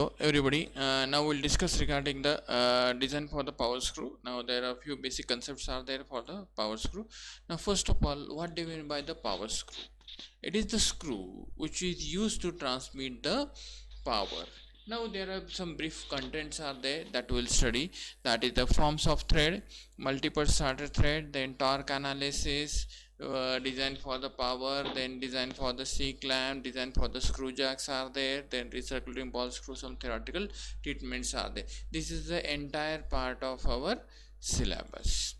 Hello everybody, now we'll discuss regarding the design for the power screw. Now there are a few basic concepts are there for the power screw. Now first of all, what do you mean by the power screw? It is the screw which is used to transmit the power. Now there are some brief contents are there that we'll study, that is the forms of thread, multiple starter thread, then torque analysis, design for the power, then design for the C clamp, design for the screw jacks are there, then recirculating ball screw, some theoretical treatments are there. This is the entire part of our syllabus.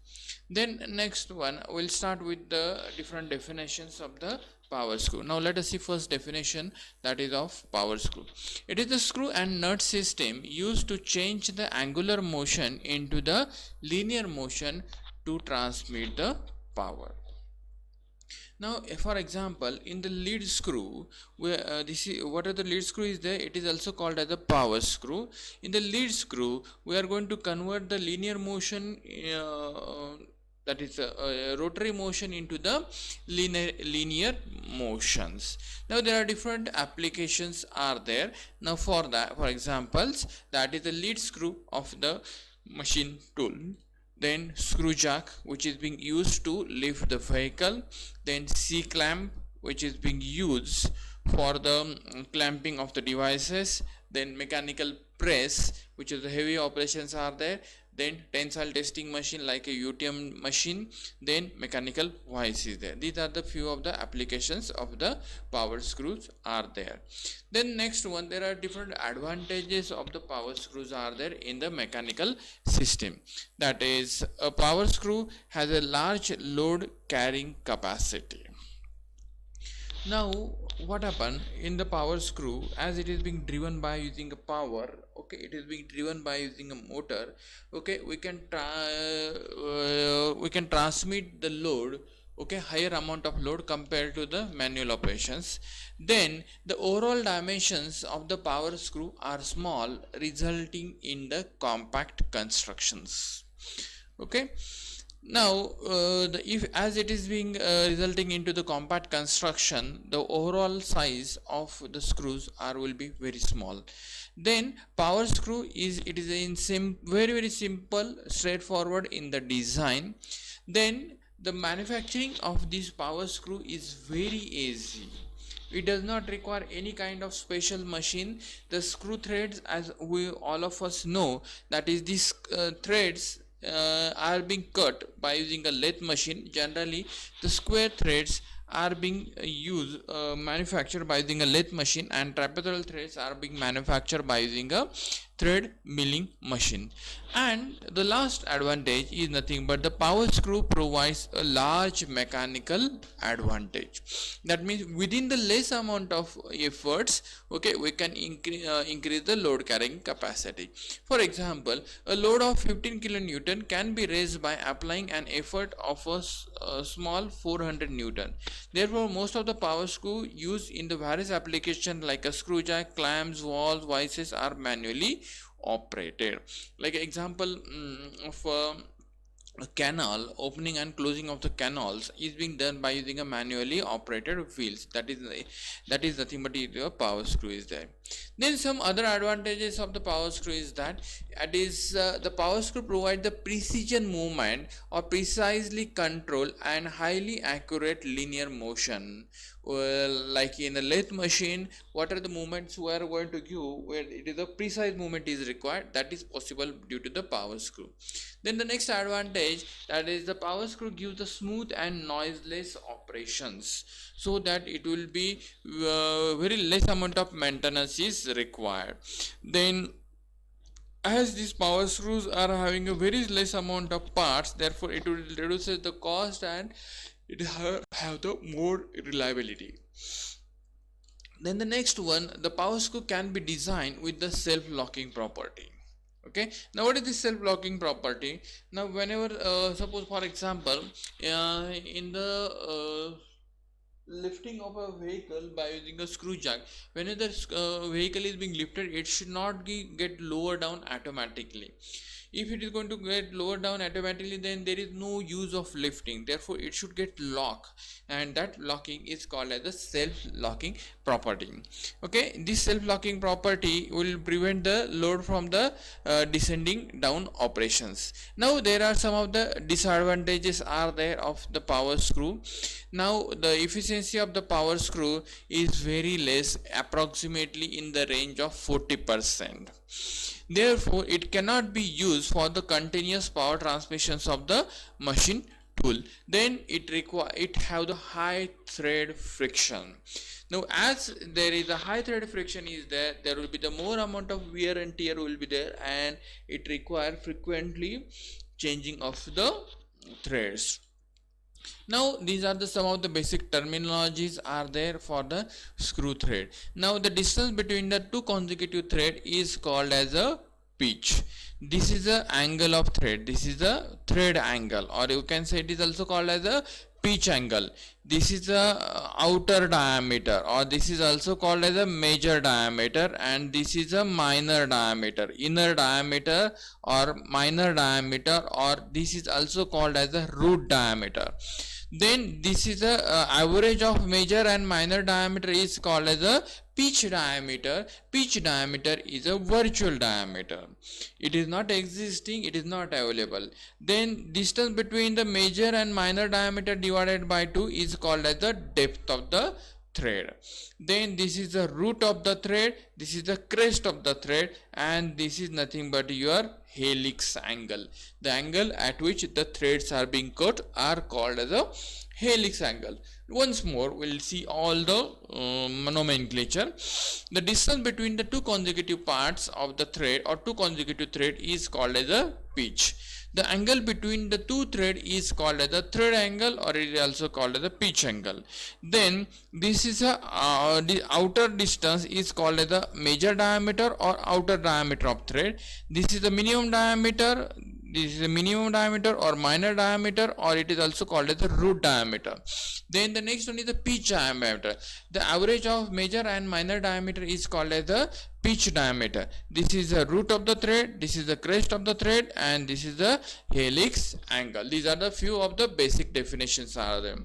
Then next one, we'll start with the different definitions of the power screw. Now let us see first definition, that is of power screw. It is the screw and nut system used to change the angular motion into the linear motion to transmit the power. Now for example, in the lead screw, where this is what are the lead screw is there, it is also called as a power screw. In the lead screw, we are going to convert the linear motion, that is rotary motion, into the linear motions. Now there are different applications are there. Now for that, for examples, that is the lead screw of the machine tool, then screw jack which is being used to lift the vehicle, then C clamp which is being used for the clamping of the devices, then mechanical press which is the heavy operations are there, then tensile testing machine like a UTM machine, then mechanical vice is there. These are the few of the applications of the power screws are there. Then next one, there are different advantages of the power screws are there in the mechanical system. That is, a power screw has a large load carrying capacity. Now what happen in the power screw, as it is being driven by using a power, okay, it is being driven by using a motor, okay, we can transmit the load, okay, higher amount of load compared to the manual operations. Then the overall dimensions of the power screw are small, resulting in the compact constructions. Okay, now if as it is being resulting into the compact construction, the overall size of the screws are will be very small. Then power screw is, it is in very simple, straightforward in the design. Then the manufacturing of this power screw is very easy. It does not require any kind of special machine. The screw threads, as we all of us know, that is these threads are being cut by using a lathe machine. Generally the square threads are being manufactured by using a lathe machine, and trapezoidal threads are being manufactured by using a thread milling machine. And the last advantage is nothing but the power screw provides a large mechanical advantage. That means within the less amount of efforts, okay, we can increase the load carrying capacity. For example, a load of 15 kilonewton can be raised by applying an effort of a small 400 newton. Therefore most of the power screw used in the various applications like a screw jack, clamps, valves, vices are manually operated. Like example of a canal, opening and closing of the canals is being done by using a manually operated wheels. That is nothing but your power screw is there. Then some other advantages of the power screw is that it is the power screw provide the precision movement or precisely control and highly accurate linear motion. Well, like in a lathe machine, what are the movements we are going to give, where it is a precise movement is required, that is possible due to the power screw. Then the next advantage, that is the power screw gives the smooth and noiseless operations, so that it will be very less amount of maintenance is required. Then as these power screws are having a very less amount of parts, therefore it will reduce the cost and it have the more reliability. Then the next one, the power screw can be designed with the self-locking property. Okay, now what is this self-locking property? Now whenever suppose for example in the lifting of a vehicle by using a screw jack, whenever the vehicle is being lifted, it should not get lower down automatically. If it is going to get lowered down automatically, then there is no use of lifting, therefore it should get locked, and that locking is called as the self-locking property. Okay, this self-locking property will prevent the load from the descending down operations. Now there are some of the disadvantages are there of the power screw. Now the efficiency of the power screw is very less, approximately in the range of 40%. Therefore it cannot be used for the continuous power transmissions of the machine tool. Then it have the high thread friction. Now as there is a high thread friction is there, there will be the more amount of wear and tear will be there, and it require frequently changing of the threads. Now these are the some of the basic terminologies are there for the screw thread. Now the distance between the two consecutive thread is called as a pitch. This is the angle of thread, this is the thread angle, or you can say it is also called as a pitch angle. This is the outer diameter, or this is also called as a major diameter, and this is a minor diameter, inner diameter or minor diameter, or this is also called as a root diameter. Then this is the average of major and minor diameter is called as a pitch diameter. Pitch diameter is a virtual diameter, it is not existing, it is not available. Then distance between the major and minor diameter divided by 2 is called as the depth of the thread. Then this is the root of the thread, this is the crest of the thread, and this is nothing but your helix angle. The angle at which the threads are being cut are called as a helix angle. Once more we'll see all the nomenclature. The distance between the two consecutive parts of the thread or two consecutive thread is called as a pitch. The angle between the two thread is called as a thread angle, or it is also called as a pitch angle. Then this is a the outer distance is called as the major diameter or outer diameter of thread. This is the minimum diameter, this is a minimum diameter or minor diameter, or it is also called as the root diameter. Then the next one is the pitch diameter. The average of major and minor diameter is called as the pitch diameter. This is the root of the thread, this is the crest of the thread, and this is the helix angle. These are the few of the basic definitions are there.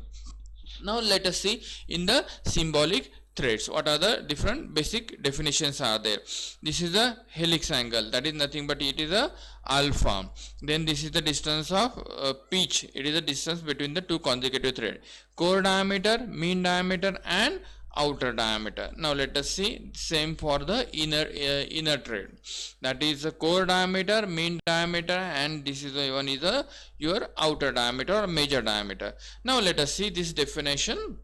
Now let us see in the symbolic threads what are the different basic definitions are there. This is the helix angle, that is nothing but it is a alpha. Then this is the distance of pitch, it is the distance between the two consecutive thread. Core diameter, mean diameter, and outer diameter. Now let us see same for the inner thread, that is the core diameter, mean diameter, and this is the one is the your outer diameter or major diameter. Now let us see this definition.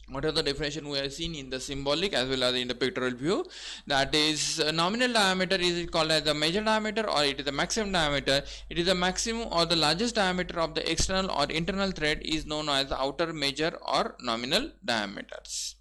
What are the definition we have seen in the symbolic as well as in the pictorial view? That is nominal diameter is called as the major diameter, or it is the maximum diameter. It is the maximum or the largest diameter of the external or internal thread is known as the outer, major, or nominal diameters.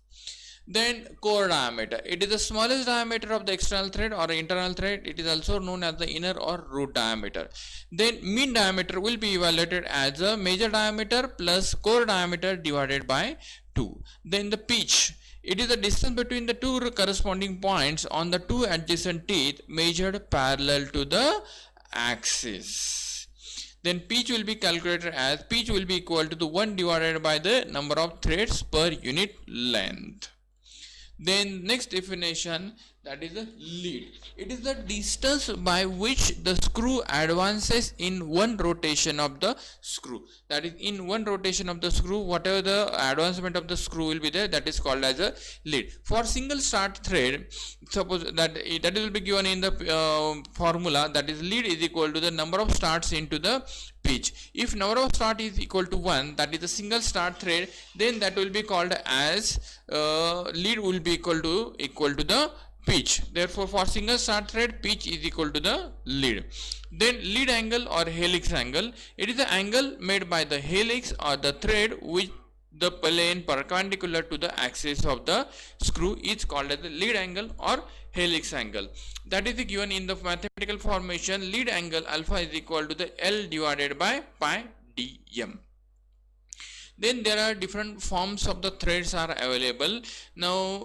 Then core diameter, it is the smallest diameter of the external thread or internal thread. It is also known as the inner or root diameter. Then mean diameter will be evaluated as a major diameter plus core diameter divided by 2. Then the pitch, it is the distance between the two corresponding points on the two adjacent teeth measured parallel to the axis. Then pitch will be calculated as pitch will be equal to the 1 divided by the number of threads per unit length. Then next definition, that is the lead. It is the distance by which the screw advances in one rotation of the screw. That is in one rotation of the screw, whatever the advancement of the screw will be there, that is called as a lead. For single start thread, suppose that will be given in the formula, that is lead is equal to the number of starts into the pitch. If number of start is equal to 1, that is a single start thread, then that will be called as lead will be equal to the pitch. Therefore for single start thread, pitch is equal to the lead. Then lead angle or helix angle, it is the angle made by the helix or the thread with the plane perpendicular to the axis of the screw is called as the lead angle or helix angle. That is given in the mathematical formation. Lead angle alpha is equal to the L divided by pi dm. Then there are different forms of the threads are available. Now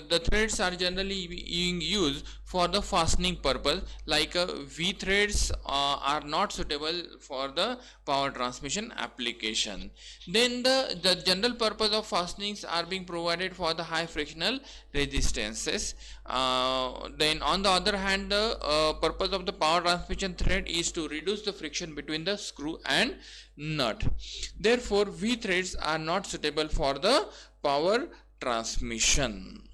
the threads are generally being used for the fastening purpose, like V threads are not suitable for the power transmission application. Then the general purpose of fastenings are being provided for the high frictional resistances. Then on the other hand, the purpose of the power transmission thread is to reduce the friction between the screw and nut. Therefore, V threads are not suitable for the power transmission.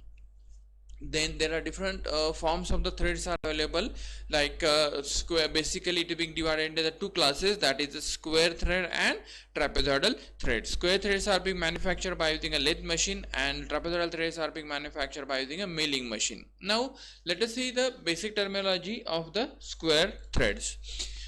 Then there are different forms of the threads are available, like square. Basically it is being divided into the two classes, that is the square thread and trapezoidal thread. Square threads are being manufactured by using a lathe machine, and trapezoidal threads are being manufactured by using a milling machine. Now let us see the basic terminology of the square threads.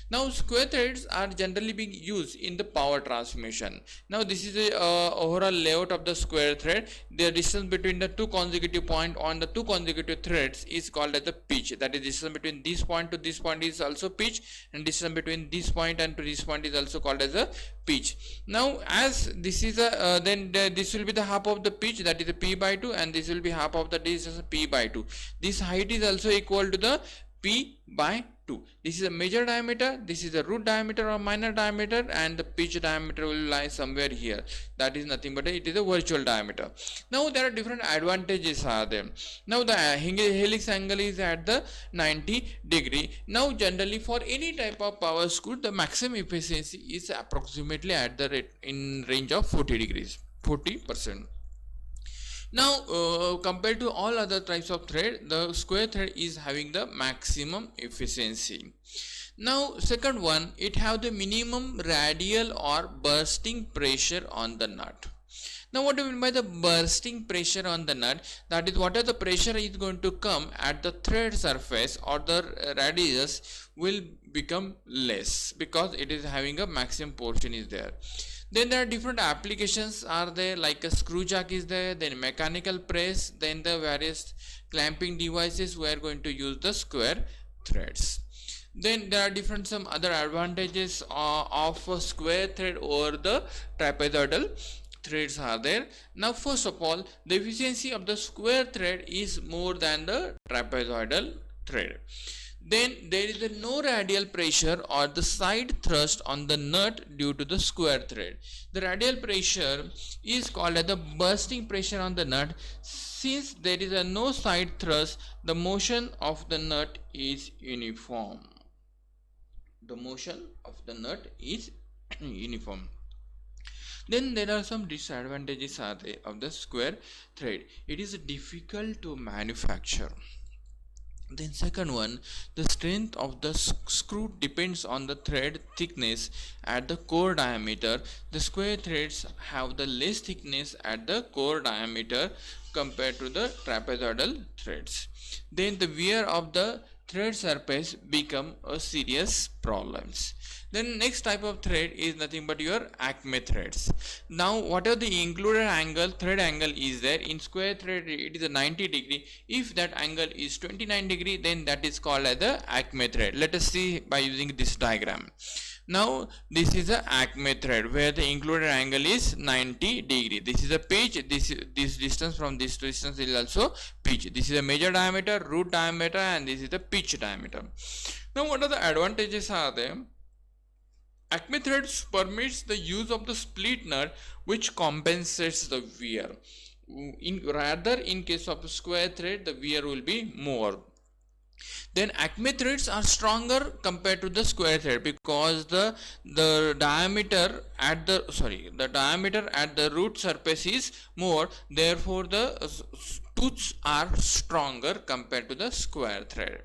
Now square threads are generally being used in the power transmission. Now this is the overall layout of the square thread. The distance between the two consecutive point on the two consecutive threads is called as the pitch. That is, distance between this point to this point is also pitch, and distance between this point and to this point is also called as a pitch. Now as this is a this will be the half of the pitch, that is the P by 2, and this will be half of the distance P by 2. This height is also equal to the P by 2. This is a major diameter, this is a root diameter or minor diameter, and the pitch diameter will lie somewhere here. That is nothing but it is a virtual diameter. Now there are different advantages are there. Now the helix angle is at the 90 degree. Now generally for any type of power screw, the maximum efficiency is approximately at the rate in range of 40%. Now compared to all other types of thread, the square thread is having the maximum efficiency. Now second one, it have the minimum radial or bursting pressure on the nut. Now what do you mean by the bursting pressure on the nut? That is, whatever the pressure is going to come at the thread surface or the radius will become less, because it is having a maximum portion is there. Then there are different applications are there, like a screw jack is there, then mechanical press, then the various clamping devices. We are going to use the square threads. Then there are different some other advantages of a square thread over the trapezoidal threads are there. Now first of all, the efficiency of the square thread is more than the trapezoidal thread. Then there is a no radial pressure or the side thrust on the nut due to the square thread. The radial pressure is called as the bursting pressure on the nut. Since there is a no side thrust, the motion of the nut is uniform. The motion of the nut is uniform. Then there are some disadvantages are there of the square thread. It is difficult to manufacture. Then second one, the strength of the screw depends on the thread thickness at the core diameter. The square threads have the less thickness at the core diameter compared to the trapezoidal threads. Then the wear of the thread surface become a serious problems. Then next type of thread is nothing but your Acme threads. Now whatever the included angle, thread angle is there, in square thread it is a 90 degree. If that angle is 29 degree, then that is called as the Acme thread. Let us see by using this diagram. Now this is a Acme thread where the included angle is 90 degree. This is a pitch. This distance from this distance is also pitch. This is a major diameter, root diameter, and this is the pitch diameter. Now what are the advantages are there? Acme threads permits the use of the split nut, which compensates the wear. In case of a square thread, the wear will be more. Then Acme threads are stronger compared to the square thread because the diameter at the root surface is more. Therefore, the tooths are stronger compared to the square thread.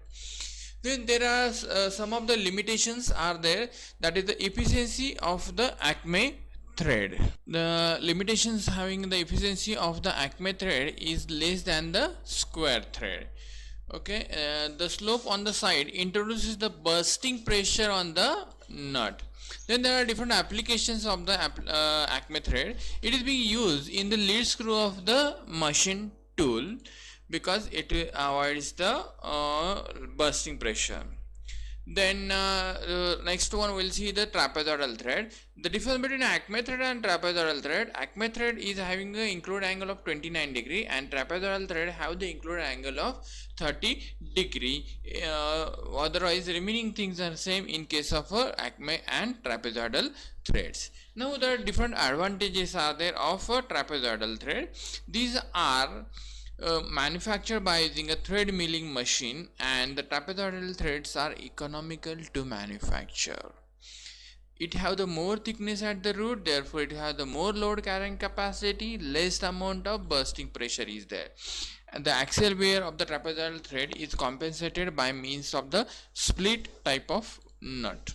Then there are some of the limitations are there, that is the efficiency of the Acme thread. The limitations having the efficiency of the Acme thread is less than the square thread. Okay, the slope on the side introduces the bursting pressure on the nut. Then there are different applications of the Acme thread. It is being used in the lead screw of the machine tool, because it avoids the bursting pressure. Then next one we'll see the trapezoidal thread. The difference between acme thread and trapezoidal thread: acme thread is having an included angle of 29 degree and trapezoidal thread have the included angle of 30 degree. Otherwise remaining things are same in case of acme and trapezoidal threads. Now the different advantages are there of a trapezoidal thread. These are manufactured by using a thread milling machine, and the trapezoidal threads are economical to manufacture. It have the more thickness at the root, therefore it has the more load carrying capacity, less amount of bursting pressure is there. And the axial wear of the trapezoidal thread is compensated by means of the split type of nut.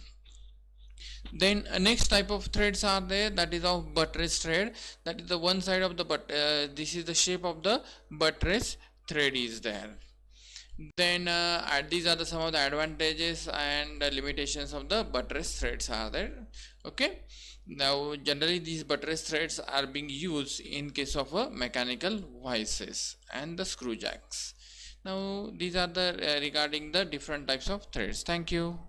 Then next type of threads are there, that is of buttress thread. That is the one side of the this is the shape of the buttress thread is there. Then these are the some of the advantages and limitations of the buttress threads are there. Okay, now generally these buttress threads are being used in case of mechanical vices and the screw jacks. Now these are the regarding the different types of threads. Thank you.